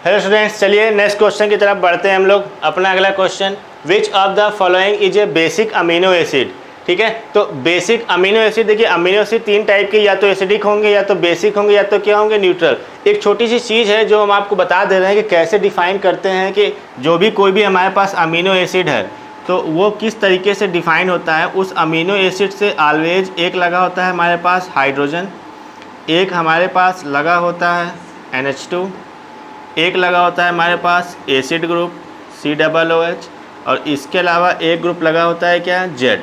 Hello students, चलिए next question की तरफ बढ़ते हैं हम लोग। अपना अगला question, which of the following is a basic amino acid. ठीक है, तो बेसिक अमीनो एसिड, देखिए अमीनो एसिड तीन टाइप के, या तो एसिडिक होंगे, या तो बेसिक होंगे, या तो क्या होंगे, न्यूट्रल। एक छोटी सी चीज़ है जो हम आपको बता दे रहे हैं कि कैसे डिफाइन करते हैं कि जो भी कोई भी हमारे पास अमीनो एसिड है तो वो किस तरीके से डिफाइन होता है। उस अमीनो एसिड से ऑलवेज एक लगा होता है हमारे पास हाइड्रोजन, एक हमारे पास लगा होता है NH2, एक लगा होता है हमारे पास एसिड ग्रुप COOH, और इसके अलावा एक ग्रुप लगा होता है क्या, Z।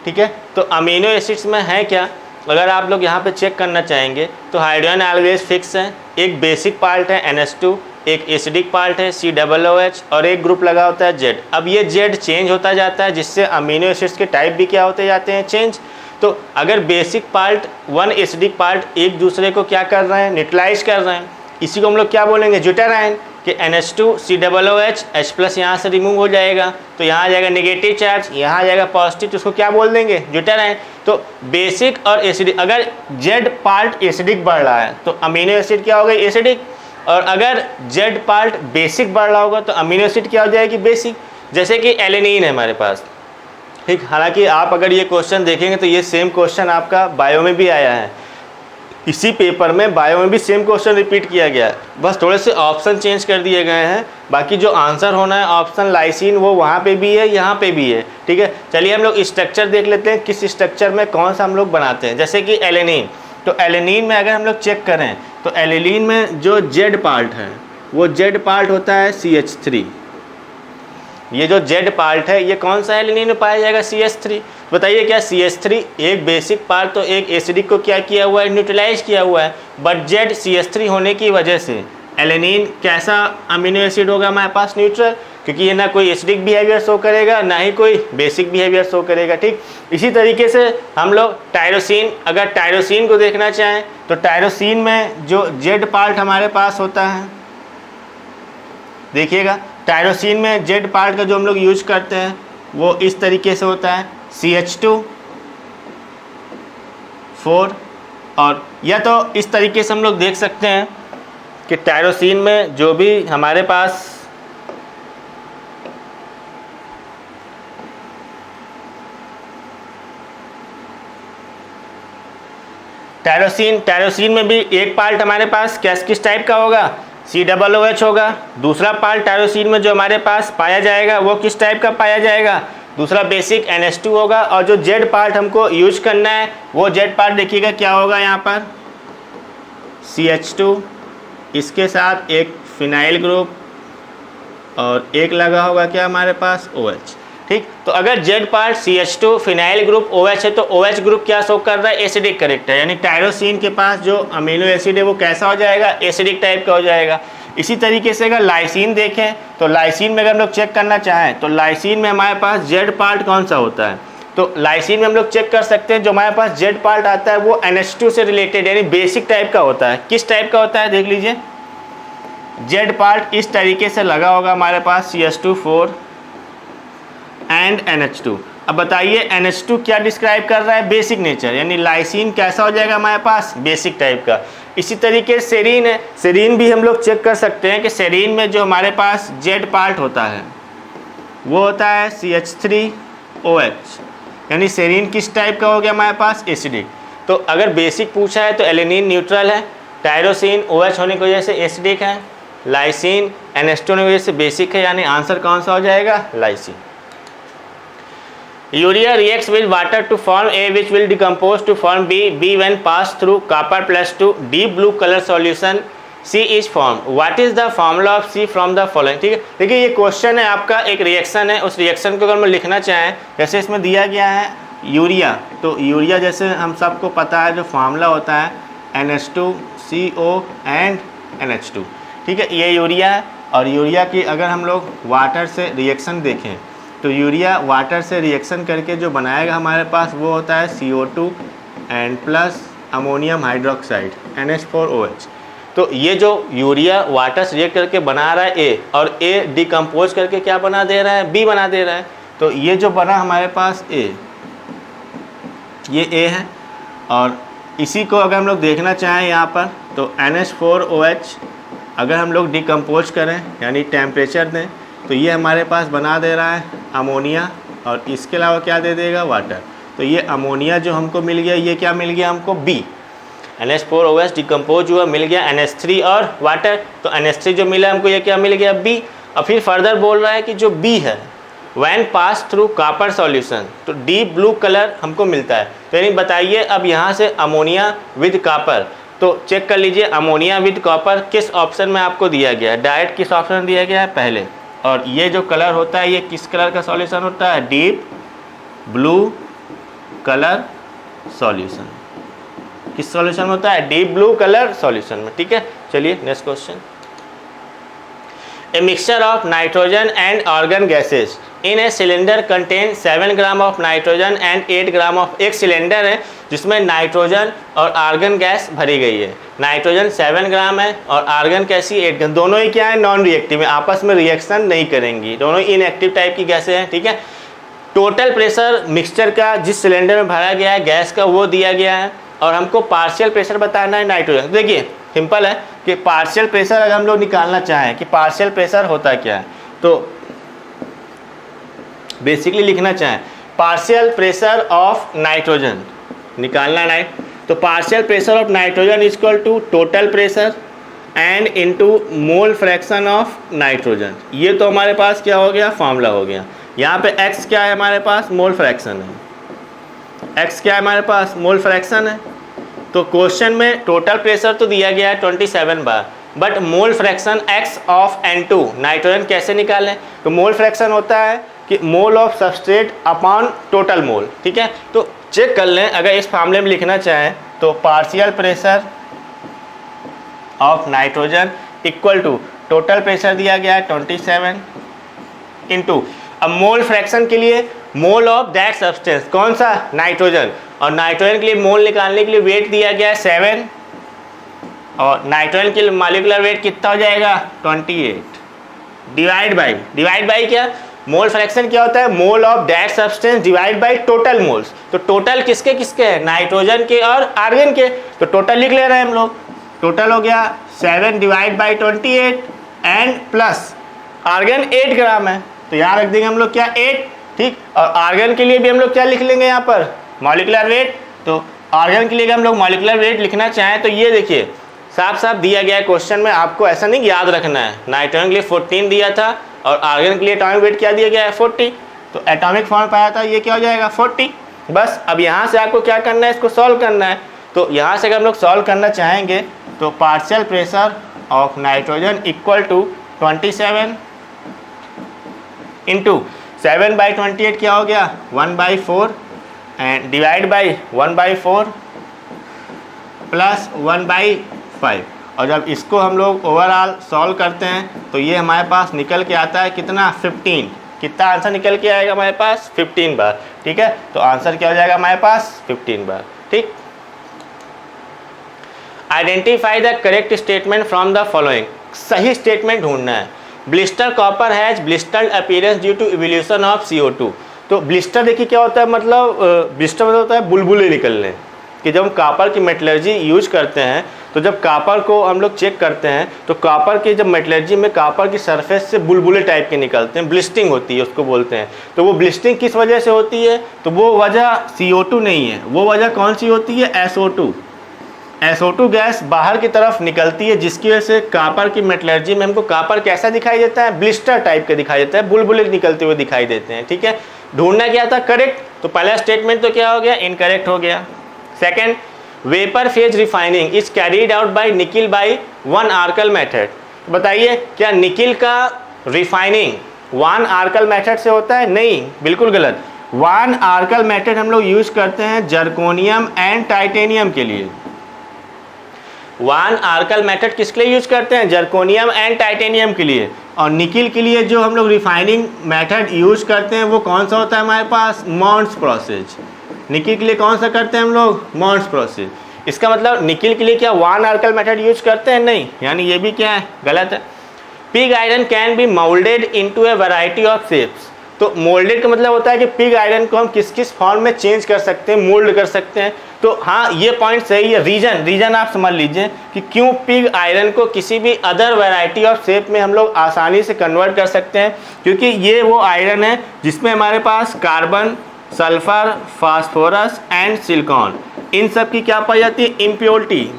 ठीक है, तो अमीनो एसिड्स में है क्या, अगर आप लोग यहाँ पे चेक करना चाहेंगे तो हाइड्रोजन ऑलवेज फिक्स है, एक बेसिक पार्ट है NH2, एक एसिडिक पार्ट है COOH, और एक ग्रुप लगा होता है Z। अब ये Z चेंज होता जाता है, जिससे अमीनो एसिड्स के टाइप भी क्या होते जाते हैं, चेंज। तो अगर basic part one acidic part एक दूसरे को क्या कर रहे हैं, न्यूट्रलाइज कर रहे हैं, इसी को हम लोग क्या बोलेंगे, ज्यूटेराइन। कि NH2 COOH H+ यहाँ से रिमूव हो जाएगा, तो यहाँ आ जाएगा नेगेटिव चार्ज, यहाँ आ जाएगा पॉजिटिव, तो उसको क्या बोल देंगे, ज्यूटेराइन। तो बेसिक और एसिडिक, अगर Z पार्ट एसिडिक बढ़ रहा है तो अमीनो एसिड क्या होगा, एसिडिक, और अगर Z पार्ट बेसिक बढ़ रहा होगा तो अमीनो एसिड क्या हो जाएगी, बेसिक। जैसे कि एलेनिन है हमारे पास, ठीक। हालांकि आप अगर ये क्वेश्चन देखेंगे तो ये सेम क्वेश्चन आपका बायो में भी आया है, इसी पेपर में बायो में भी सेम क्वेश्चन रिपीट किया गया है, बस थोड़े से ऑप्शन चेंज कर दिए गए हैं। बाकी जो आंसर होना है ऑप्शन लाइसिन वो वहाँ पे भी है, यहाँ पे भी है। ठीक है, चलिए हम लोग स्ट्रक्चर देख लेते हैं, किस स्ट्रक्चर में कौन सा हम लोग बनाते हैं। जैसे कि एलेनिन, तो एलेनिन में अगर हम लोग चेक करें तो एलेनिन में जो Z पार्ट है वो Z पार्ट होता है CH3। ये जो Z पार्ट है ये कौन सा एलेनिन में पाया जाएगा, CH3। बताइए क्या CH3 एक बेसिक पार्ट तो एक एसिडिक को क्या किया हुआ है, न्यूट्रलाइज किया हुआ है, बट Z CH3 होने की वजह से एलेनिन कैसा अमीनो एसिड होगा हमारे पास, न्यूट्रल, क्योंकि ये ना कोई एसिडिक बिहेवियर शो करेगा ना ही कोई बेसिक बिहेवियर शो करेगा। ठीक, इसी तरीके से हम लोग टायरोसिन, अगर टायरोसिन को देखना चाहें तो टायरोसिन में जो Z पार्ट हमारे पास होता है, देखिएगा टायरोसिन में Z पार्ट का जो हम लोग यूज करते हैं वो इस तरीके से होता है CH2 4, और या तो इस तरीके से हम लोग देख सकते हैं कि टायरोसिन में जो भी हमारे पास टायरोसिन में भी एक पार्ट हमारे पास किस टाइप का होगा, COOH होगा। दूसरा पार्ट टायरोसिन में जो हमारे पास पाया जाएगा वो किस टाइप का पाया जाएगा, दूसरा बेसिक NH2 होगा। और जो Z पार्ट हमको यूज करना है वो Z पार्ट देखिएगा क्या होगा, यहाँ पर CH2, इसके साथ एक फिनाइल ग्रुप, और एक लगा होगा क्या हमारे पास OH। ठीक, तो अगर Z part CH2 phenyl group OH है तो OH ग्रुप क्या शो कर रहा है, एसिडिक करेक्ट है, यानी टायरोसिन के पास जो अमीनो एसिड है वो कैसा हो जाएगा, एसिडिक टाइप का हो जाएगा। इसी तरीके से अगर लाइसिन देखें तो लाइसिन में अगर हम लोग चेक करना चाहें तो लाइसिन में हमारे पास Z पार्ट कौन सा होता है, तो लाइसिन में हम लोग चेक कर सकते हैं जो हमारे पास Z पार्ट आता है वो NH2 से रिलेटेड यानी बेसिक टाइप का होता है। किस टाइप का होता है, देख लीजिए Z पार्ट इस तरीके से लगा होगा हमारे पास CH2 4 एंड NH2। अब बताइए NH2 क्या डिस्क्राइब कर रहा है, बेसिक नेचर, यानी लाइसिन कैसा हो जाएगा हमारे पास, बेसिक टाइप का। इसी तरीके से सेरीन है, सेरीन भी हम लोग चेक कर सकते हैं कि सेरीन में जो हमारे पास Z पार्ट होता है वो होता है CH3OH, यानी सेरीन किस टाइप का हो गया हमारे पास, एसिडिक। तो अगर बेसिक पूछा है तो एलेनिन न्यूट्रल है, टायरोसिन OH होने की वजह से एसिडिक है, लाइसिन NH2 होने की वजह से बेसिक है, यानी आंसर कौन सा हो जाएगा, lysine. Urea reacts with water to form A, which will decompose to form B. B when passed through copper plus 2 deep blue color solution C is formed. What is the formula of C from the following? ठीक है, देखिए ये question है आपका, एक reaction है, उस reaction को अगर हम लिखना चाहें, जैसे इसमें दिया गया है यूरिया, तो यूरिया जैसे हम सबको पता है जो फार्मूला होता है NH2CO एंड NH2। ठीक है, ये यूरिया है, और यूरिया की अगर हम लोग वाटर से रिएक्शन देखें तो यूरिया वाटर से रिएक्शन करके जो बनाएगा हमारे पास वो होता है CO2 and plus ammonium hydroxide NH4OH। तो ये जो यूरिया वाटर से रिएक्ट करके बना रहा है A, और A डिकम्पोज करके क्या बना दे रहा है, B बना दे रहा है। तो ये जो बना हमारे पास A, ये A है, और इसी को अगर हम लोग देखना चाहें यहाँ पर तो NH4OH अगर हम लोग डिकम्पोज करें यानी टेम्परेचर दें तो ये हमारे पास बना दे रहा है अमोनिया, और इसके अलावा क्या दे देगा, वाटर। तो ये अमोनिया जो हमको मिल गया, ये क्या मिल गया हमको, बी। NH4OH डिकम्पोज हुआ, मिल गया NH3 और वाटर। तो NH3 जो मिला हमको, ये क्या मिल गया, बी। और फिर फर्दर बोल रहा है कि जो बी है when pass through copper solution, तो डीप ब्लू कलर हमको मिलता है। तो यानी बताइए अब यहाँ से अमोनिया विद कॉपर, तो चेक कर लीजिए अमोनिया विद कॉपर किस ऑप्शन में आपको दिया गया है, डायरेक्ट किस ऑप्शन में दिया गया है, पहले। और ये जो कलर होता है ये किस कलर का सॉल्यूशन होता है, डीप ब्लू कलर सॉल्यूशन। किस सॉल्यूशन में होता है, डीप ब्लू कलर सॉल्यूशन में, ठीक है। चलिए next question. A mixture of nitrogen and argon gases in a cylinder contain 7 gram of nitrogen and 8 gram of, एक सिलेंडर है जिसमें नाइट्रोजन और आर्गन गैस भरी गई है। नाइट्रोजन 7 ग्राम है और आर्गन कैसी 8 ग्राम, दोनों ही क्या है, नॉन रिएक्टिव है, आपस में रिएक्शन नहीं करेंगी, दोनों इनएक्टिव टाइप की गैसें हैं, ठीक है। टोटल प्रेशर मिक्सचर का जिस सिलेंडर में भरा गया है गैस का वो दिया गया है, और हमको पार्शियल प्रेशर बताना है नाइट्रोजन। देखिए सिंपल है कि पार्शियल प्रेशर अगर हम लोग निकालना चाहें कि पार्शियल प्रेशर होता क्या है, तो बेसिकली लिखना चाहें पार्शियल प्रेशर ऑफ नाइट्रोजन निकालना है, तो partial pressure of nitrogen is equal to total pressure and into mole fraction of nitrogen. ये तो हमारे पास क्या हो गया, फॉर्मूला हो गया। यहाँ पे x क्या है हमारे पास, मोल फ्रैक्शन है, x क्या है हमारे पास, मोल फ्रैक्शन है। तो क्वेश्चन में टोटल प्रेशर तो दिया गया है 27 बार, but mole fraction x of N2 nitrogen कैसे निकालें, तो मोल फ्रैक्शन होता है कि mole of substrate upon total mole, ठीक है। तो चेक कर लें, अगर इस मामले में लिखना चाहें तो partial pressure of nitrogen equal to total pressure दिया गया है 27 इंटू, अब मोल फ्रैक्शन के लिए मोल ऑफ दैट सब्सटेंस, कौन सा, नाइट्रोजन, और नाइट्रोजन के लिए मोल निकालने के लिए वेट दिया गया है 7, और नाइट्रोजन के लिए मॉलिक्यूलर वेट कितना हो जाएगा 28, डिवाइड बाई क्या, मोल फ्रैक्शन क्या होता है, mole of that substance divide by total moles. तो टोटल किसके किसके हैं, नाइट्रोजन के और आर्गन के, तो टोटल लिख ले रहे हैं हम लोग। टोटल हो गया 7 divide by 28 and plus argon 8 gram है, तो यहाँ रख देंगे हम लोग क्या 8, ठीक। और आर्गन के लिए भी हम लोग क्या लिख लेंगे यहाँ पर, मॉलिक्यूलर वेट। तो आर्गन के लिए हम लोग मॉलिक्यूलर वेट लिखना चाहें तो ये देखिए साफ साफ दिया गया है क्वेश्चन में, आपको ऐसा नहीं याद रखना है। नाइट्रोजन के लिए 14 दिया था और आर्गन के लिए एटॉमिक वेट क्या दिया गया है 40, तो एटॉमिक फॉर्म पाया था, ये क्या हो जाएगा 40। बस अब यहाँ से आपको क्या करना है, इसको सॉल्व करना है। तो यहाँ से अगर हम लोग सॉल्व करना चाहेंगे तो partial pressure of nitrogen equal to 27 into 7/28 क्या हो गया 1/4 एंड डिवाइड बाई 1/4 प्लस 1/5। और जब इसको हम लोग ओवरऑल सॉल्व करते हैं तो ये हमारे पास निकल के आता है कितना 15, कितना आंसर निकल के आएगा हमारे पास 15 बार, ठीक है। तो आंसर क्या हो जाएगा हमारे पास 15 बार, ठीक। Identify the correct statement from the following, सही स्टेटमेंट ढूंढना है। Blister copper has blistered appearance due to evolution of CO2। तो ब्लिस्टर देखिए क्या होता है, मतलब ब्लिस्टर मतलब होता है बुलबुले निकलने, कि जब हम कॉपर की मेटलर्जी यूज करते हैं तो जब कॉपर को हम लोग चेक करते हैं तो कॉपर की जब मेटलर्जी में कॉपर की सरफेस से बुलबुले टाइप के निकलते हैं, ब्लिस्टिंग होती है उसको बोलते हैं। तो वो ब्लिस्टिंग किस वजह से होती है, तो वो वजह CO2 नहीं है, वो वजह कौन सी होती है SO2। SO2 गैस बाहर की तरफ निकलती है जिसकी वजह से कॉपर की मेटलर्जी में हमको कॉपर कैसा दिखाई देता है, ब्लिस्टर टाइप के दिखाई देता है, बुलबुले निकलते हुए दिखाई देते हैं, ठीक है। ढूंढना क्या था, करेक्ट। तो पहला स्टेटमेंट तो क्या हो गया, इनकरेक्ट हो गया। Second, vapour phase refining is carried out by nickel by 1 Arkel method. बताइए क्या निकिल का रिफाइनिंग 1 आर्कल मेथड से होता है, नहीं, बिल्कुल गलत। 1 आर्कल मेथड हम लोग यूज करते हैं जर्कोनियम एंड टाइटेनियम के लिए। 1 आर्कल मेथड किसके लिए यूज करते हैं, जर्कोनियम एंड टाइटेनियम के लिए। और निकिल के लिए जो हम लोग रिफाइनिंग मेथड यूज करते हैं वो कौन सा होता है हमारे पास, मॉन्ट्स प्रोसेस। निकिल के लिए कौन सा करते हैं हम लोग, मॉन्ट्स प्रोसेस। इसका मतलब निकिल के लिए क्या 1 आर्कल मेथड यूज करते हैं, नहीं, यानी ये भी क्या है, गलत है। Pig iron can be moulded into A variety of shapes. तो मोल्डेड का मतलब होता है कि पिग आयरन को हम किस किस फॉर्म में चेंज कर सकते हैं, मोल्ड कर सकते हैं। तो हाँ, ये पॉइंट सही है। रीजन आप समझ लीजिए कि क्यों पिग आयरन को किसी भी अदर वैरायटी ऑफ शेप में हम लोग आसानी से कन्वर्ट कर सकते हैं, क्योंकि ये वो आयरन है जिसमें हमारे पास carbon, sulphur, phosphorus and silicon, इन सब की क्या पाई जाती है, इम्प्योरिटी।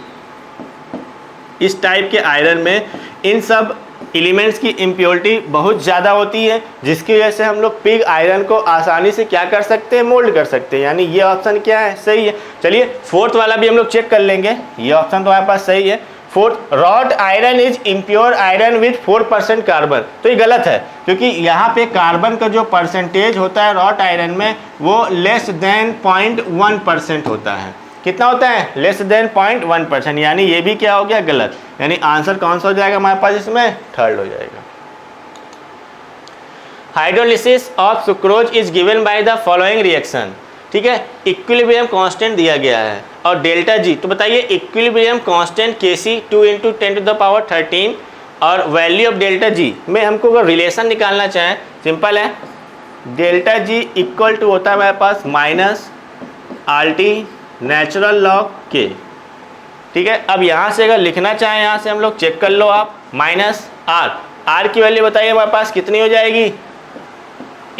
इस टाइप के आयरन में इन सब एलिमेंट्स की इम्प्योरिटी बहुत ज़्यादा होती है, जिसकी वजह से हम लोग पिग आयरन को आसानी से क्या कर सकते हैं, मोल्ड कर सकते हैं। यानी ये ऑप्शन क्या है, सही है। चलिए फोर्थ वाला भी हम लोग चेक कर लेंगे। ये ऑप्शन तो हमारे पास सही है। Fourth, wrought iron is impure iron with 4% carbon. तो ये गलत है, क्योंकि यहाँ पे कार्बन का जो परसेंटेज होता है रॉट आयरन में वो लेस देन 0.1% होता है। कितना होता है, लेस देन 0.1%। यानी ये भी क्या हो गया, गलत। यानी आंसर कौन सा हो जाएगा हमारे पास इसमें, थर्ड हो जाएगा। Hydrolysis of sucrose is given by the following reaction. ठीक है, इक्विलिब्रियम कांस्टेंट दिया गया है और डेल्टा जी। तो बताइए इक्विलिब्रियम कांस्टेंट Kc 2 × 10⁻13 और वैल्यू ऑफ डेल्टा जी में हमको अगर रिलेशन निकालना चाहें, सिंपल है। डेल्टा जी इक्वल टू होता है हमारे पास -RT नेचुरल लॉग के। ठीक है, अब यहाँ से अगर लिखना चाहें, यहाँ से हम लोग चेक कर लो आप, -R की वैल्यू बताइए हमारे पास कितनी हो जाएगी,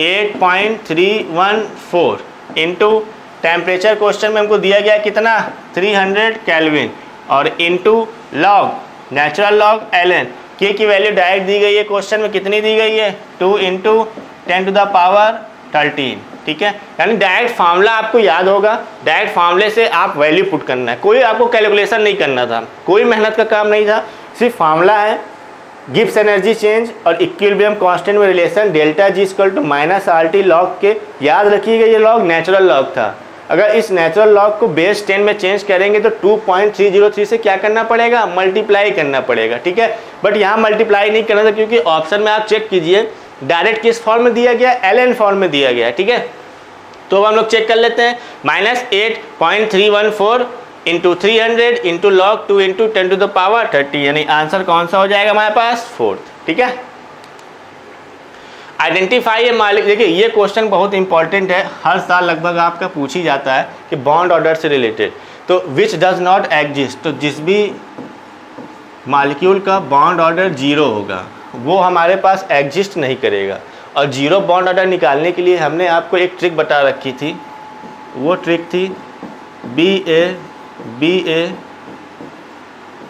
8.314 इंटू टेम्परेचर क्वेश्चन में हमको दिया गया कितना, 300 केल्विन, और into log natural log ln के की वैल्यू डायरेक्ट दी गई है क्वेश्चन में, कितनी दी गई है, 2 × 10⁻13। ठीक है, यानी डायरेक्ट फार्मूला आपको याद होगा, डायरेक्ट फार्मूले से आप वैल्यू पुट करना है, कोई आपको कैलकुलेशन नहीं करना था, कोई मेहनत का काम नहीं था, सिर्फ फार्मूला है, गिब्स एनर्जी चेंज और इक्विलिब्रियम कांस्टेंट में relation delta G equal to -RT log K. याद रखिएगा ये लॉग नेचुरल लॉग था। अगर इस नेचुरल लॉग को बेस 10 में चेंज करेंगे तो 2.303 से क्या करना पड़ेगा, मल्टीप्लाई करना पड़ेगा। ठीक है, बट यहाँ मल्टीप्लाई नहीं करना था, क्योंकि ऑप्शन में आप चेक कीजिए डायरेक्ट किस फॉर्म में दिया गया, ln फॉर्म में दिया गया। ठीक है, तो अब हम लोग चेक कर लेते हैं, -8.314 इंटू 300 इंटू लॉग 2 × 10⁻30, यानी आंसर कौन सा हो जाएगा हमारे पास, फोर्थ। ठीक है, आइडेंटिफाई ए मालिक। देखिए ये क्वेश्चन बहुत इंपॉर्टेंट है, हर साल लगभग आपका पूछ ही जाता है कि बॉन्ड ऑर्डर से रिलेटेड। तो विच डज नॉट एग्जिस्ट, तो जिस भी मालिक्यूल का बॉन्ड ऑर्डर 0 होगा वो हमारे पास एग्जिस्ट नहीं करेगा। और 0 बॉन्ड ऑर्डर निकालने के लिए हमने आपको एक ट्रिक बता रखी थी, वो ट्रिक थी BA BA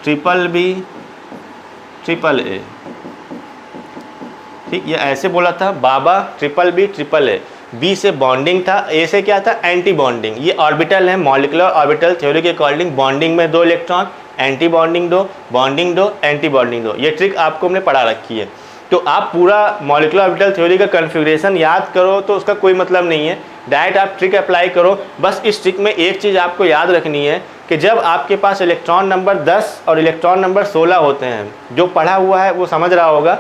BBB AA। ठीक, ये ऐसे बोला था, बाबा BBB AA। बी से बॉन्डिंग था, ए से क्या था, एंटी बॉन्डिंग। ये ऑर्बिटल है, मॉलिक्यूलर ऑर्बिटल थ्योरी के अकॉर्डिंग बॉन्डिंग में 2 electron, anti bonding 2, bonding 2, anti bonding 2। ये ट्रिक आपको हमने पढ़ा रखी है। तो आप पूरा मॉलिक्यूलर ऑर्बिटल थ्योरी का कन्फिग्रेशन याद करो तो उसका कोई मतलब नहीं है, डायरेक्ट आप ट्रिक अप्लाई करो। बस इस ट्रिक में एक चीज़ आपको याद रखनी है कि जब आपके पास इलेक्ट्रॉन नंबर 10 और इलेक्ट्रॉन नंबर 16 होते हैं, जो पढ़ा हुआ है वो समझ रहा होगा,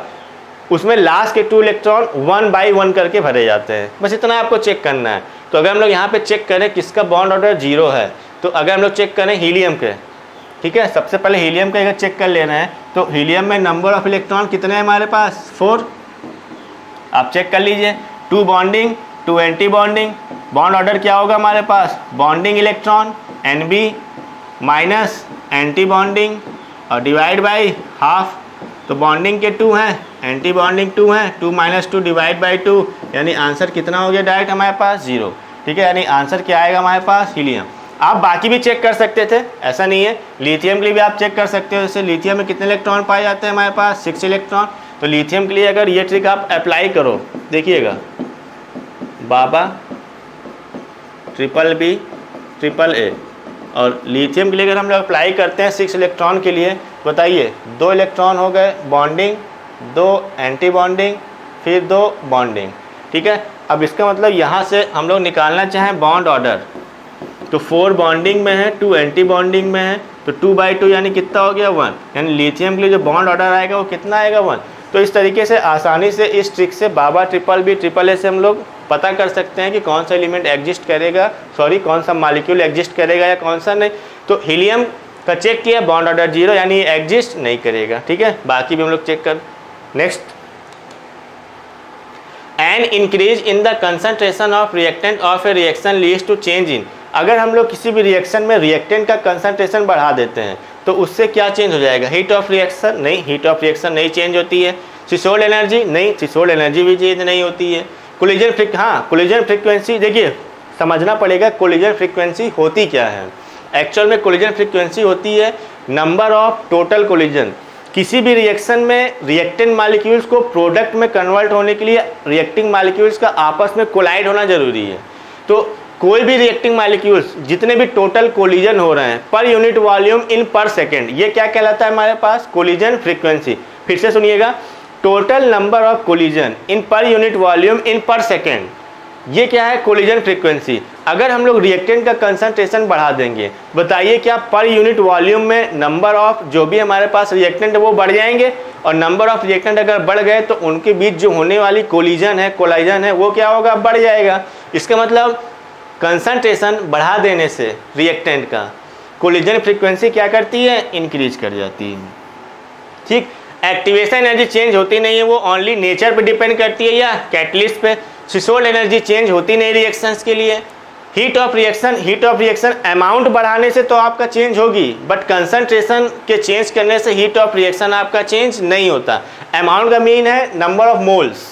उसमें लास्ट के 2 इलेक्ट्रॉन 1 बाई 1 करके भरे जाते हैं। बस इतना आपको चेक करना है। तो अगर हम लोग यहाँ पे चेक करें किसका बॉन्ड ऑर्डर 0 है, तो अगर हम लोग चेक करें हीलियम के, ठीक है, सबसे पहले हीलियम का अगर चेक कर लेना है तो हीलियम में नंबर ऑफ इलेक्ट्रॉन कितने हैं हमारे पास, 4। आप चेक कर लीजिए, 2 bonding 2 anti bonding, bond order क्या होगा हमारे पास, bonding electron NB minus anti bonding और डिवाइड बाई हाफ। तो बॉन्डिंग के 2 हैं, एंटी बॉन्डिंग 2 हैं, 2 - 2 डिवाइड बाई 2, यानी आंसर कितना हो गया डायरेक्ट हमारे पास, 0। ठीक है, यानी आंसर क्या आएगा हमारे पास, हीलियम। आप बाकी भी चेक कर सकते थे, ऐसा नहीं है, लिथियम के लिए भी आप चेक कर सकते हो। जैसे लिथियम में कितने इलेक्ट्रॉन पाए जाते हैं हमारे पास, 6 इलेक्ट्रॉन। तो लिथियम के लिए अगर ये ट्रिक आप अप्लाई करो, देखिएगा, बाबा BBB AA, और लिथियम के लिए अगर हम लोग अप्लाई करते हैं 6 इलेक्ट्रॉन के लिए, बताइए 2 इलेक्ट्रॉन हो गए बॉन्डिंग, 2 एंटी बॉन्डिंग, फिर 2 बॉन्डिंग। ठीक है, अब इसका मतलब यहाँ से हम लोग निकालना चाहें बॉन्ड ऑर्डर, तो 4 बॉन्डिंग में है, 2 एंटी बॉन्डिंग में है, तो 2/2 यानी कितना हो गया, 1। यानी लिथियम के लिए जो बॉन्ड ऑर्डर आएगा वो कितना आएगा, 1। तो इस तरीके से आसानी से इस ट्रिक से बाबा BBB AA से हम लोग पता कर सकते हैं कि कौन सा एलिमेंट एग्जिस्ट करेगा, कौन सा मॉलिक्यूल एग्जिस्ट करेगा या कौन सा नहीं। तो हीलियम का चेक किया, बॉन्ड ऑर्डर 0 यानी एग्जिस्ट नहीं करेगा। ठीक है, बाकी भी हम लोग चेक कर। Next, an increase in the concentration of reactant of a reaction leads to change in, अगर हम लोग किसी भी रिएक्शन में रिएक्टेंट का कंसंट्रेशन बढ़ा देते हैं तो उससे क्या चेंज हो जाएगा? Heat of reaction? नहीं, हीट ऑफ रिएक्शन नहीं चेंज होती है। Threshold energy? नहीं, थ्रेशोल्ड एनर्जी भी चेंज नहीं होती है। कोलिजन कोलिजन फ्रीक्वेंसी, देखिए समझना पड़ेगा कोलिजन फ्रीक्वेंसी होती क्या है। एक्चुअल में कोलिजन फ्रीक्वेंसी होती है नंबर ऑफ टोटल कोलिजन। किसी भी रिएक्शन में रिएक्टेंट मॉलिक्यूल्स को प्रोडक्ट में कन्वर्ट होने के लिए रिएक्टिंग मॉलिक्यूल्स का आपस में कोलाइड होना जरूरी है। तो कोई भी रिएक्टिंग मॉलिक्यूल्स जितने भी टोटल कोलिजन हो रहे हैं पर यूनिट वॉल्यूम इन पर सेकेंड, ये क्या कहलाता है हमारे पास? Collision frequency. फिर से सुनिएगा, total number of collision in per unit volume इन पर सेकेंड, ये क्या है? Collision frequency. अगर हम लोग रिएक्टेंट का कंसंट्रेशन बढ़ा देंगे, बताइए क्या पर यूनिट वॉल्यूम में नंबर ऑफ जो भी हमारे पास रिएक्टेंट है वो बढ़ जाएंगे? और नंबर ऑफ रिएक्टेंट अगर बढ़ गए तो उनके बीच जो होने वाली कोलिजन है वो क्या होगा? बढ़ जाएगा। इसका मतलब कंसंट्रेशन बढ़ा देने से रिएक्टेंट का कोलिजन फ्रीक्वेंसी क्या करती है? इंक्रीज कर जाती है। ठीक, एक्टिवेशन एनर्जी चेंज होती नहीं है, वो ओनली नेचर पे डिपेंड करती है या कैटलिस्ट पे। थ्रेशोल्ड एनर्जी चेंज होती नहीं रिएक्शंस के लिए। हीट ऑफ रिएक्शन अमाउंट बढ़ाने से तो आपका चेंज होगी, बट कंसंट्रेशन के चेंज करने से हीट ऑफ रिएक्शन आपका चेंज नहीं होता। अमाउंट का मीन है नंबर ऑफ मोल्स,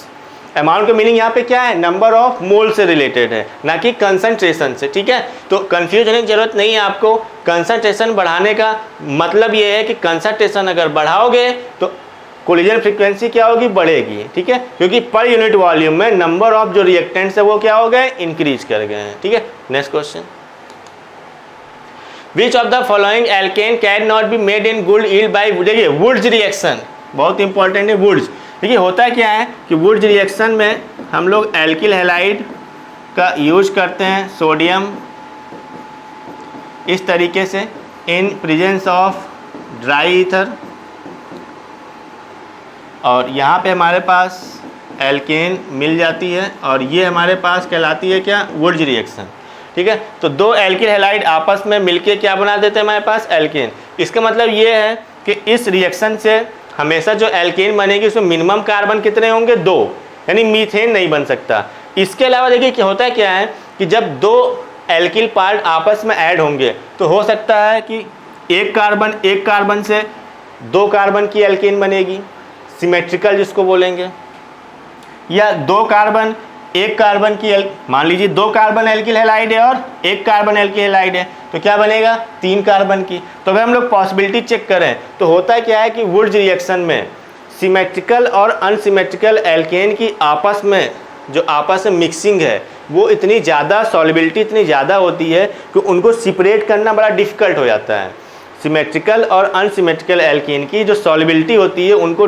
अमाउंट का मीनिंग यहाँ पे क्या है? नंबर ऑफ मोल से रिलेटेड है, ना कि कंसंट्रेशन से। ठीक है, तो कंफ्यूज होने की जरूरत नहीं है आपको। कंसंट्रेशन बढ़ाने का मतलब ये है कि कंसंट्रेशन अगर बढ़ाओगे तो कोलिजन फ्रीक्वेंसी क्या होगी? बढ़ेगी। ठीक है, क्योंकि पर यूनिट वॉल्यूम में नंबर ऑफ जो रिएक्टेंट्स है वो क्या हो गए? इंक्रीज कर गए हैं। ठीक है, next question, which of the following alkane can not be made in good yield by, देखिए वुड्स रिएक्शन बहुत इंपॉर्टेंट है। वुड्स, देखिए होता क्या है कि वुड्स रिएक्शन में हम लोग एल्किल हैलाइड का यूज करते हैं, सोडियम इस तरीके से in presence of dry ether, और यहाँ पे हमारे पास एल्केन मिल जाती है और ये हमारे पास कहलाती है क्या? Wurtz reaction. ठीक है, तो दो एल्किल हैलाइड आपस में मिलके क्या बना देते हैं हमारे पास? एल्केन। इसका मतलब ये है कि इस रिएक्शन से हमेशा जो एल्केन बनेगी उसमें मिनिमम कार्बन कितने होंगे? 2, यानी मीथेन नहीं बन सकता। इसके अलावा देखिए क्या होता है, क्या है कि जब दो एल्किल पार्ट आपस में ऐड होंगे तो हो सकता है कि एक कार्बन से 2 कार्बन की एल्केन बनेगी, सिमेट्रिकल जिसको बोलेंगे, या 2 कार्बन 1 कार्बन की मान लीजिए 2 कार्बन एल्किल हैलाइड है और 1 कार्बन एल्किल हैलाइड है तो क्या बनेगा? 3 कार्बन की। तो अगर हम लोग पॉसिबिलिटी चेक करें तो होता क्या है कि वुड्स रिएक्शन में सिमेट्रिकल और अनसिमेट्रिकल एल्केन की आपस में मिक्सिंग है वो इतनी ज़्यादा, सॉल्युबिलिटी इतनी ज़्यादा होती है कि उनको सेपरेट करना बड़ा डिफ़िकल्ट हो जाता है। सिमेट्रिकल और अनसिमेट्रिकल एल्केन की जो सॉल्युबिलिटी होती है उनको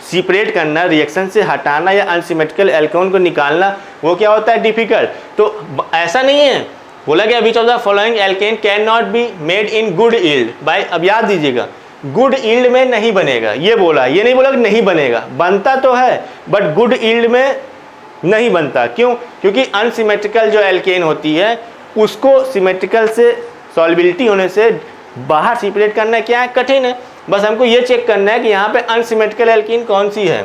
सेपरेट करना, रिएक्शन से हटाना या अनसिमेट्रिकल एल्कोन को निकालना, वो क्या होता है? डिफिकल्ट। तो ऐसा नहीं है, बोला गया which of the following alkane can not be made in good yield by, अब याद दीजिएगा गुड यील्ड में नहीं बनेगा, ये बोला, ये नहीं बोला कि नहीं बनेगा, बनता तो है बट गुड यील्ड में नहीं बनता। क्यों? क्योंकि अनसिमेट्रिकल जो एल्केन होती है उसको सिमेट्रिकल से सॉल्युबिलिटी होने से बाहर सेपरेट करना क्या है? कठिन है। बस हमको ये चेक करना है कि यहाँ पे अनसिमेट्रिकल एल्कीन कौन सी है,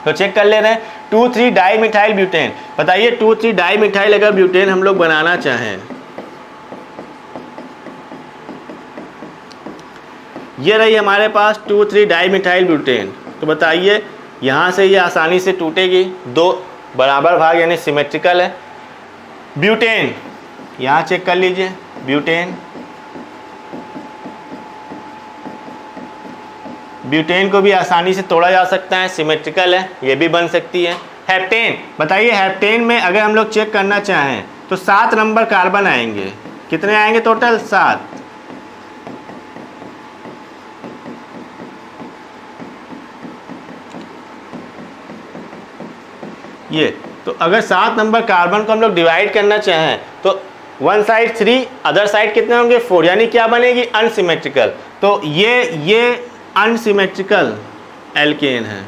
तो चेक कर ले रहे हैं। 2,3 डाइमिथाइल ब्यूटेन, बताइए 2,3 डाइमिथाइल अगर ब्यूटेन हम लोग बनाना चाहें, ये रही हमारे पास 2,3 डाइमिथाइल ब्यूटेन, तो बताइए यहाँ से ये आसानी से टूटेगी, 2 बराबर भाग यानी सिमेट्रिकल है। ब्यूटेन यहाँ चेक कर लीजिए, ब्यूटेन को भी आसानी से तोड़ा जा सकता है, सिमेट्रिकल है, ये भी बन सकती है। हेप्टेन, बताइए हेप्टेन में अगर हम लोग चेक करना चाहें तो 7 नंबर कार्बन आएंगे, कितने आएंगे टोटल? 7। ये तो अगर 7 नंबर कार्बन को हम लोग डिवाइड करना चाहें तो वन साइड 3, अदर साइड कितने होंगे? 4, यानी क्या बनेगी? अनसिमेट्रिकल। तो ये अनसिमेट्रिकल एल्केन है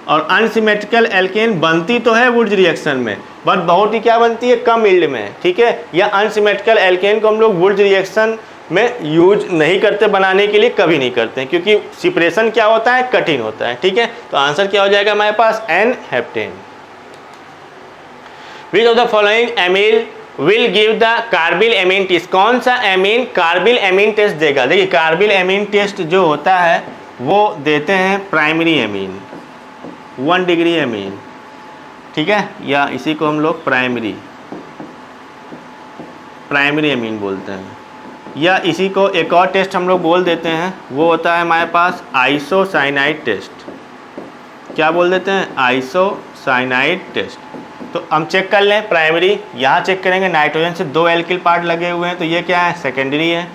और अनसिमेट्रिकल एल्केन बनती तो है वुड्स रिएक्शन में बट बहुत ही क्या बनती है? कम यील्ड में। ठीक है, या अनसिमेट्रिकल एल्केन को हम लोग वुड्स रिएक्शन में यूज नहीं करते, बनाने के लिए कभी नहीं करते हैं क्योंकि सेपरेशन क्या होता है? कठिन होता है। ठीक है, तो आंसर क्या हो जाएगा हमारे पास? N, heptane. Which of the following amine will give the carbylamine test, कौन सा एमीन कार्बिल एमीन टेस्ट देगा। देखिए कार्बिल एमीन टेस्ट जो होता है वो देते हैं प्राइमरी एमीन, 1 डिग्री एमीन, ठीक है, या इसी को हम लोग प्राइमरी एमीन बोलते हैं, या इसी को एक और टेस्ट हम लोग बोल देते हैं, वो होता है हमारे पास आइसोसाइनाइड टेस्ट। क्या बोल देते हैं? Isocyanide test. तो हम चेक कर लें प्राइमरी, यहाँ चेक करेंगे नाइट्रोजन से 2 एल्किल पार्ट लगे हुए हैं तो ये क्या है? सेकेंडरी है।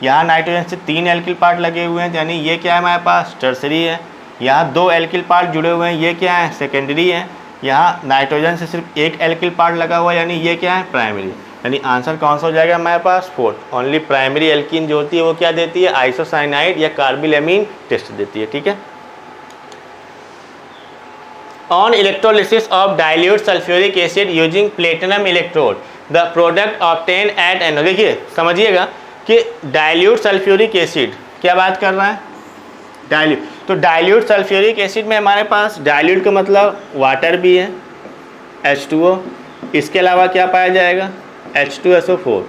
यहाँ नाइट्रोजन से 3 एल्किल पार्ट लगे हुए हैं यानी ये क्या है हमारे पास? टर्सरी है। यहाँ 2 एल्किल पार्ट जुड़े हुए हैं, ये क्या है? सेकेंडरी है। यहाँ नाइट्रोजन से सिर्फ 1 एल्किल पार्ट लगा हुआ है यानी ये क्या है? प्राइमरी। यानी आंसर कौन सा हो जाएगा हमारे पास? 4th। ओनली प्राइमरी एल्कीन जो होती है वो क्या देती है? आइसोसाइनाइड या कार्बिल एमीन टेस्ट देती है, ठीक है। On electrolysis of dilute sulfuric acid using platinum electrode, the product obtained at NO। देखिए समझिएगा कि डाइल्यूट सल्फ्यूरिक एसिड, क्या बात कर रहा है? डाइल्यूट। तो डाइल्यूट सल्फ्यूरिक एसिड में हमारे पास डाइल्यूट का मतलब वाटर भी है, H2O, इसके अलावा क्या पाया जाएगा? H2SO4,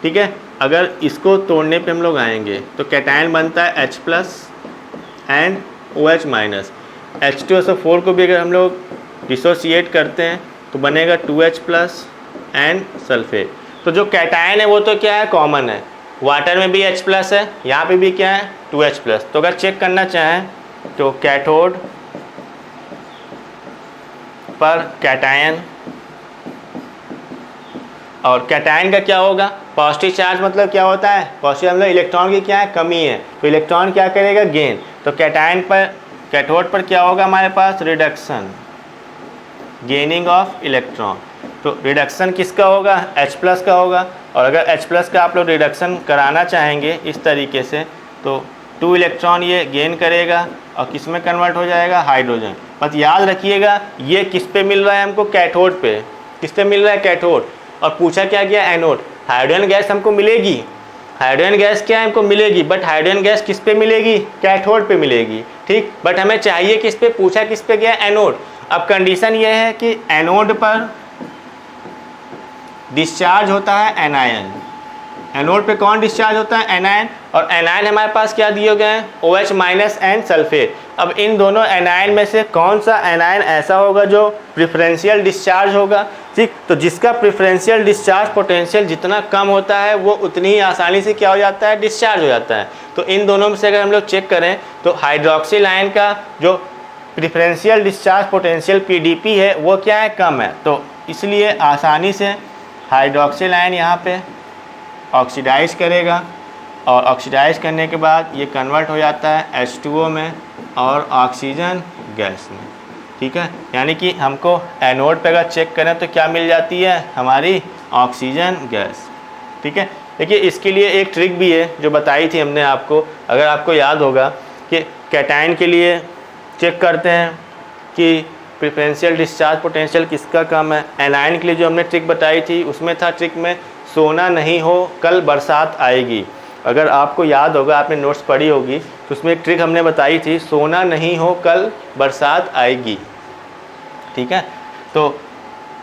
ठीक है। अगर इसको तोड़ने पे हम लोग आएंगे तो कैटायन बनता है H+ एंड OH-। H2SO4 को भी अगर हम लोग डिसोसिएट करते हैं तो बनेगा 2H+ एंड सल्फेट। तो जो कैटायन है वो तो क्या है? कॉमन है, वाटर में भी H+ है, यहाँ पे भी क्या है? 2H+। तो अगर चेक करना चाहें तो कैथोड पर कैटायन, और कैटायन का क्या होगा? पॉजिटिव चार्ज मतलब क्या होता है? पॉजिटिव मतलब इलेक्ट्रॉन की क्या है? कमी है, तो इलेक्ट्रॉन क्या करेगा? गेन। तो कैटायन पर, कैथोड पर क्या होगा हमारे पास? Reduction, gaining of electron. तो रिडक्शन किसका होगा? H+ का होगा। और अगर H+ का आप लोग रिडक्शन कराना चाहेंगे इस तरीके से तो 2 इलेक्ट्रॉन ये गेन करेगा और किस में कन्वर्ट हो जाएगा? हाइड्रोजन। बस याद रखिएगा ये किस पे मिल रहा है हमको? कैथोड पे। किस पे मिल रहा है? कैथोड। और पूछा क्या गया? एनोड। हाइड्रोजन गैस हमको मिलेगी, हाइड्रोजन गैस क्या है? हमको मिलेगी, बट हाइड्रोजन गैस किस पे मिलेगी? कैथोड पे मिलेगी, ठीक। बट हमें चाहिए किस पे? पूछा किस पे गया? एनोड। अब कंडीशन ये है कि एनोड पर डिस्चार्ज होता है एनायन। एनोड पे कौन डिस्चार्ज होता है? एनायन। और एनायन हमारे पास क्या दिए गए हैं? OH- and sulphate. अब इन दोनों एनायन में से कौन सा एनायन ऐसा होगा जो प्रेफरेंशियल डिस्चार्ज होगा, ठीक। तो जिसका प्रेफरेंशियल डिस्चार्ज पोटेंशियल जितना कम होता है वो उतनी ही आसानी से क्या हो जाता है? डिस्चार्ज हो जाता है। तो इन दोनों में से अगर हम लोग चेक करें तो हाइड्रोक्सिल आयन का जो प्रेफरेंशियल डिस्चार्ज पोटेंशियल PDP है वो क्या है? कम है। तो इसलिए आसानी से हाइड्रोक्सिल आयन यहाँ पे ऑक्सीडाइज करेगा और ऑक्सीडाइज करने के बाद ये कन्वर्ट हो जाता है H2O में और ऑक्सीजन गैस में, ठीक है। यानी कि हमको एनोड पे अगर चेक करें तो क्या मिल जाती है? हमारी ऑक्सीजन गैस, ठीक है। देखिए इसके लिए एक ट्रिक भी है जो बताई थी हमने आपको, अगर आपको याद होगा कि कैटायन के लिए चेक करते हैं कि प्रेफरेंशियल डिस्चार्ज पोटेंशियल किसका कम है। एनायन के लिए जो हमने ट्रिक बताई थी उसमें था ट्रिक में सोना नहीं हो कल बरसात आएगी। अगर आपको याद होगा, आपने नोट्स पढ़ी होगी तो उसमें एक ट्रिक हमने बताई थी, सोना नहीं हो कल बरसात आएगी, ठीक है। तो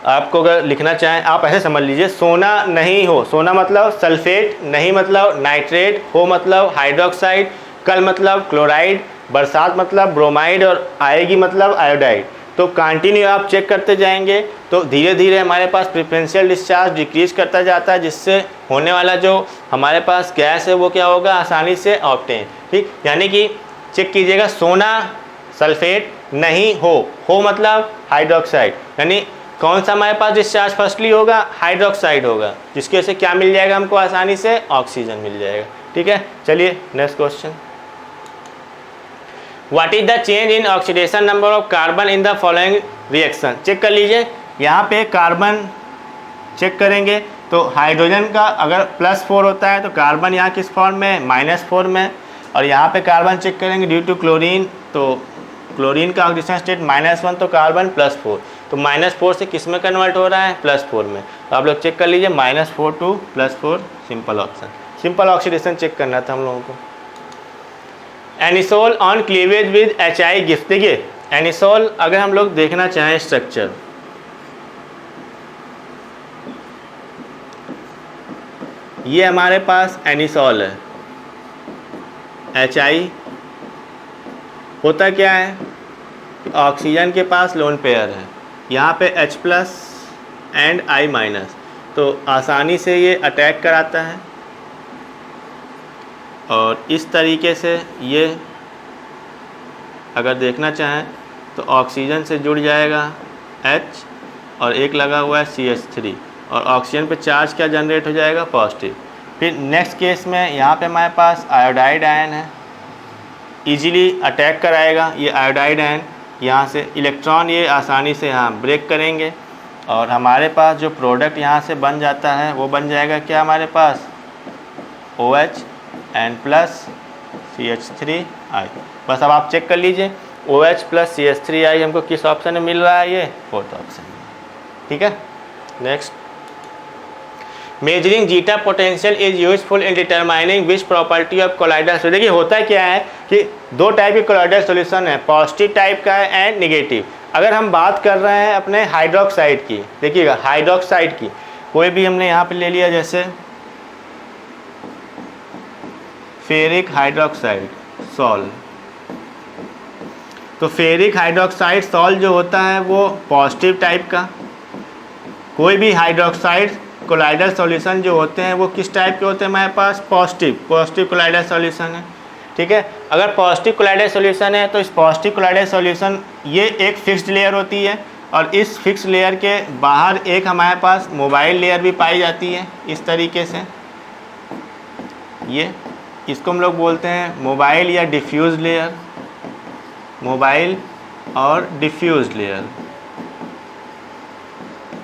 आपको अगर लिखना चाहें आप ऐसे समझ लीजिए, सोना नहीं हो, सोना मतलब सल्फेट, नहीं मतलब नाइट्रेट, हो मतलब हाइड्रोक्साइड, कल मतलब क्लोराइड, बरसात मतलब ब्रोमाइड और आएगी मतलब आयोडाइड। तो कंटिन्यू आप चेक करते जाएंगे तो धीरे धीरे हमारे पास प्रेफरेंशियल डिस्चार्ज डिक्रीज करता जाता है, जिससे होने वाला जो हमारे पास गैस है वो क्या होगा? आसानी से ऑब्टेन, ठीक। यानी कि चेक कीजिएगा, सोना सल्फेट नहीं हो मतलब हाइड्रोक्साइड, यानी कौन सा हमारे पास डिस्चार्ज फर्स्टली होगा? हाइड्रोक्साइड होगा, जिसकी वजह से क्या मिल जाएगा हमको? आसानी से ऑक्सीजन मिल जाएगा, ठीक है। चलिए next question. What is the change in oxidation number of carbon in the following reaction? Check कर लीजिए, यहाँ पे कार्बन चेक करेंगे तो हाइड्रोजन का अगर +4 होता है तो कार्बन यहाँ किस फॉर्म में? -4 में। और यहाँ पे कार्बन चेक करेंगे ड्यू टू क्लोरीन, तो क्लोरीन का ऑक्सीडेशन स्टेट -1 तो कार्बन +4, तो -4 से किस में कन्वर्ट हो रहा है? +4 में। तो आप लोग चेक कर लीजिए, -4 to +4 simple option, simple oxidation check करना था हम लोगों को। Anisole on cleavage with HI गिफ्ट। देखिए एनिसोल अगर हम लोग देखना चाहें स्ट्रक्चर, ये हमारे पास एनिसॉल है, HI। होता क्या है कि ऑक्सीजन के पास लोन पेयर है, यहाँ पे H+ एंड I-, तो आसानी से ये अटैक कराता है और इस तरीके से ये अगर देखना चाहें तो ऑक्सीजन से जुड़ जाएगा H और एक लगा हुआ है CH3 और ऑक्सीजन पे चार्ज क्या जनरेट हो जाएगा, पॉजिटिव। फिर नेक्स्ट केस में यहाँ पे हमारे पास आयोडाइड आयन है, इजीली अटैक कराएगा ये आयोडाइड आयन, यहाँ से इलेक्ट्रॉन ये आसानी से यहाँ ब्रेक करेंगे और हमारे पास जो प्रोडक्ट यहाँ से बन जाता है वो बन जाएगा क्या, हमारे पास OH N+ CH3I। बस अब आप चेक कर लीजिए OH + CH3I हमको किस ऑप्शन में मिल रहा है, ये 4th ऑप्शन में, ठीक है। Next, measuring zeta potential is useful in determining which property of colloidal. तो देखिए होता क्या है कि दो टाइप के कोलाइडल सॉल्यूशन है, पॉजिटिव टाइप का है एंड नेगेटिव। अगर हम बात कर रहे हैं अपने हाइड्रोक्साइड की, देखिएगा हाइड्रोक्साइड की कोई भी हमने यहाँ पे ले लिया, जैसे फेरिक हाइड्रोक्साइड सॉल, तो फेरिक हाइड्रोक्साइड सॉल जो होता है वो पॉजिटिव टाइप का। कोई भी हाइड्रोक्साइड कोलाइडल सॉल्यूशन जो होते हैं वो किस टाइप के होते हैं, हमारे पास पॉजिटिव कोलाइडल सॉल्यूशन है, ठीक है। अगर पॉजिटिव कोलाइडल सॉल्यूशन है तो इस पॉजिटिव कोलाइडल सॉल्यूशन ये एक फिक्स्ड लेयर होती है और इस फिक्स लेयर के बाहर एक हमारे पास मोबाइल लेयर भी पाई जाती है इस तरीके से। ये इसको हम लोग बोलते हैं मोबाइल या डिफ्यूज लेयर, मोबाइल और डिफ्यूज लेयर।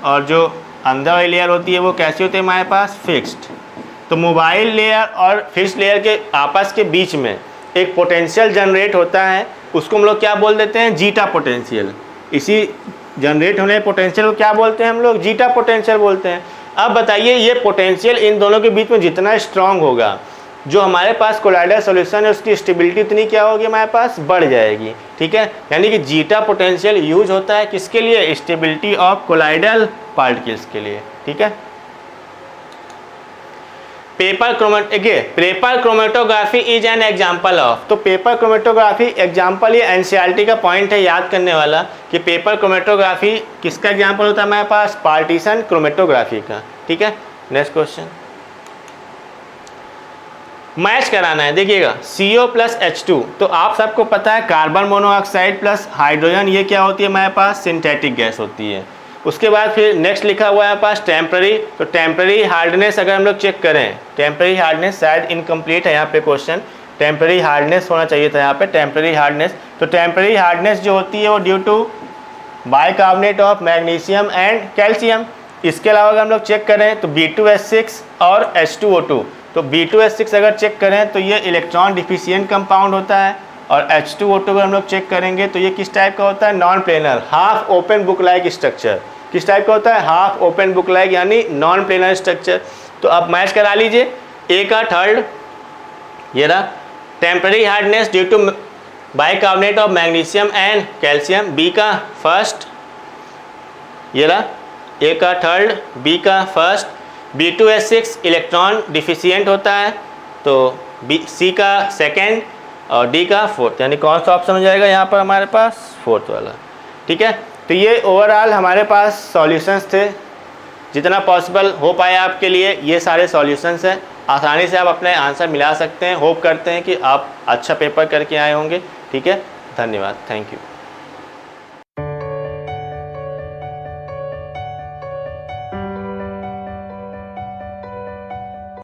और जो अंदर वाली लेयर होती है वो कैसी होती है हमारे पास, फिक्स्ड। तो मोबाइल लेयर और फिक्स्ड लेयर के आपस के बीच में एक पोटेंशियल जनरेट होता है, उसको हम लोग क्या बोल देते हैं, जीटा पोटेंशियल। इसी जनरेट होने पोटेंशियल को क्या बोलते हैं हम लोग, जीटा पोटेंशियल बोलते हैं। अब बताइए ये पोटेंशियल इन दोनों के बीच में जितना स्ट्रांग होगा, जो हमारे पास कोलाइडल सॉल्यूशन है उसकी स्टेबिलिटी इतनी क्या होगी, हमारे पास बढ़ जाएगी, ठीक है। यानी कि जीटा पोटेंशियल यूज होता है किसके लिए, स्टेबिलिटी ऑफ कोलाइडल पार्टिकल्स के लिए, ठीक है। Paper chromatography is an example of, तो पेपर क्रोमेटोग्राफी एग्जाम्पल, ये एनसीईआरटी का पॉइंट है याद करने वाला कि पेपर क्रोमेटोग्राफी किसका एग्जाम्पल होता है हमारे पास, पार्टीशन क्रोमेटोग्राफी का, ठीक है। नेक्स्ट क्वेश्चन, मैच कराना है, देखिएगा CO + H2, तो आप सबको पता है कार्बन मोनोऑक्साइड प्लस हाइड्रोजन ये क्या होती है हमारे पास, सिंथेटिक गैस होती है। उसके बाद फिर नेक्स्ट लिखा हुआ है हमारे पास टेम्पररी, तो टेम्पररी हार्डनेस अगर हम लोग चेक करें, टेम्पररी हार्डनेस शायद इनकम्प्लीट है यहाँ पे क्वेश्चन, टेम्पररी हार्डनेस होना चाहिए था यहाँ पे, टेम्पररी हार्डनेस। तो टेम्पररी हार्डनेस जो होती है वो due to bicarbonate of magnesium and calcium. इसके अलावा अगर हम लोग चेक करें तो B2H6 और H2O2, तो B2H6 अगर चेक करें तो ये इलेक्ट्रॉन डिफिशिएंट कंपाउंड होता है और H2O2 अगर हम लोग चेक करेंगे तो ये किस टाइप का होता है, non planar, half open book like structure. किस टाइप का होता है, हाफ ओपन बुक लाइक यानी नॉन प्लेनर स्ट्रक्चर। तो अब मैच करा लीजिए, ए का थर्ड ये रहा temporary hardness due to bicarbonate of magnesium and calcium, B का फर्स्ट ये रहा, ए का थर्ड, बी का फर्स्ट। B2H6 इलेक्ट्रॉन डिफिशिएंट होता है तो सी का सेकेंड और डी का फोर्थ, यानी कौन सा ऑप्शन हो जाएगा यहाँ पर हमारे पास, फोर्थ वाला, ठीक है। तो ये ओवरऑल हमारे पास सॉल्यूशंस थे, जितना पॉसिबल हो पाया आपके लिए ये सारे सॉल्यूशंस हैं। आसानी से आप अपने आंसर मिला सकते हैं। होप करते हैं कि आप अच्छा पेपर करके आए होंगे, ठीक है। धन्यवाद, थैंक यू।